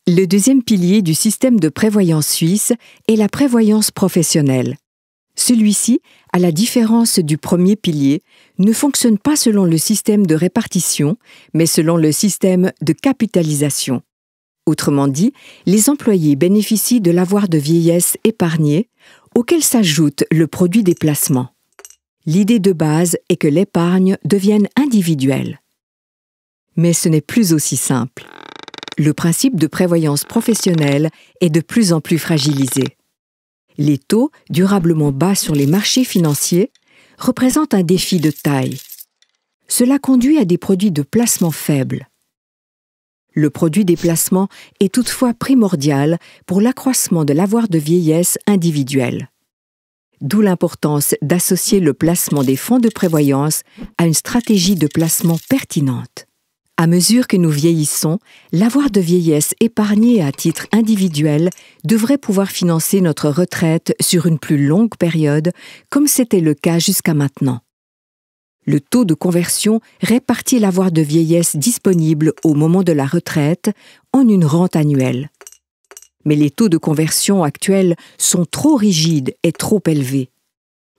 Le deuxième pilier du système de prévoyance suisse est la prévoyance professionnelle. Celui-ci, à la différence du premier pilier, ne fonctionne pas selon le système de répartition, mais selon le système de capitalisation. Autrement dit, les employés bénéficient de l'avoir de vieillesse épargné, auquel s'ajoute le produit des placements. L'idée de base est que l'épargne devienne individuelle. Mais ce n'est plus aussi simple. Le principe de prévoyance professionnelle est de plus en plus fragilisé. Les taux, durablement bas sur les marchés financiers, représentent un défi de taille. Cela conduit à des produits de placement faibles. Le produit des placements est toutefois primordial pour l'accroissement de l'avoir de vieillesse individuel. D'où l'importance d'associer le placement des fonds de prévoyance à une stratégie de placement pertinente. À mesure que nous vieillissons, l'avoir de vieillesse épargné à titre individuel devrait pouvoir financer notre retraite sur une plus longue période, comme c'était le cas jusqu'à maintenant. Le taux de conversion répartit l'avoir de vieillesse disponible au moment de la retraite en une rente annuelle. Mais les taux de conversion actuels sont trop rigides et trop élevés.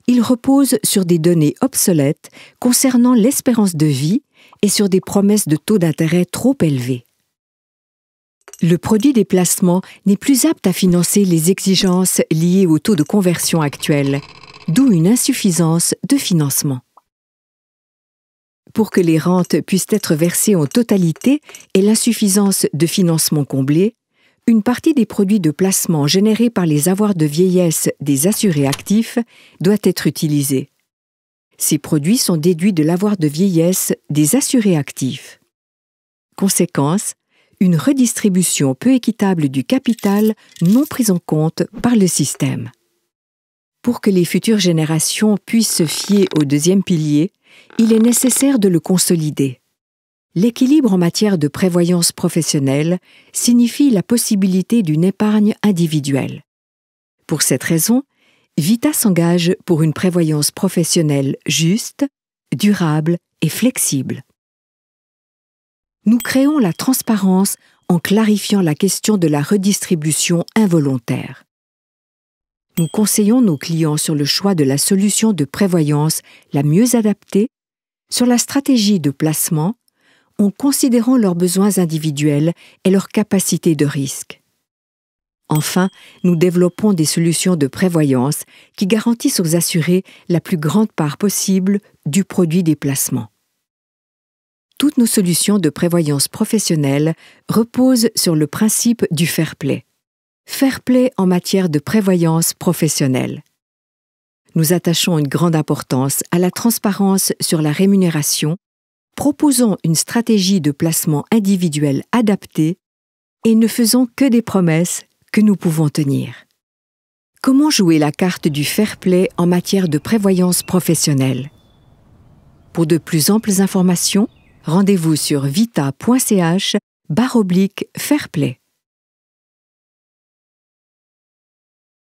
Ils reposent sur des données obsolètes concernant l'espérance de vie et sur des promesses de taux d'intérêt trop élevés. Le produit des placements n'est plus apte à financer les exigences liées au taux de conversion actuel, d'où une insuffisance de financement. Pour que les rentes puissent être versées en totalité et l'insuffisance de financement comblée, une partie des produits de placement générés par les avoirs de vieillesse des assurés actifs doit être utilisée. Ces produits sont déduits de l'avoir de vieillesse des assurés actifs. Conséquence, une redistribution peu équitable du capital non pris en compte par le système. Pour que les futures générations puissent se fier au deuxième pilier, il est nécessaire de le consolider. L'équilibre en matière de prévoyance professionnelle signifie la possibilité d'une épargne individuelle. Pour cette raison, Vita s'engage pour une prévoyance professionnelle juste, durable et flexible. Nous créons la transparence en clarifiant la question de la redistribution involontaire. Nous conseillons nos clients sur le choix de la solution de prévoyance la mieux adaptée, sur la stratégie de placement, en considérant leurs besoins individuels et leurs capacités de risque. Enfin, nous développons des solutions de prévoyance qui garantissent aux assurés la plus grande part possible du produit des placements. Toutes nos solutions de prévoyance professionnelle reposent sur le principe du fair play. Fair play en matière de prévoyance professionnelle. Nous attachons une grande importance à la transparence sur la rémunération, proposons une stratégie de placement individuel adaptée et ne faisons que des promesses que nous pouvons tenir. Comment jouer la carte du fair play en matière de prévoyance professionnelle? Pour de plus amples informations, rendez-vous sur vita.ch/fairplay.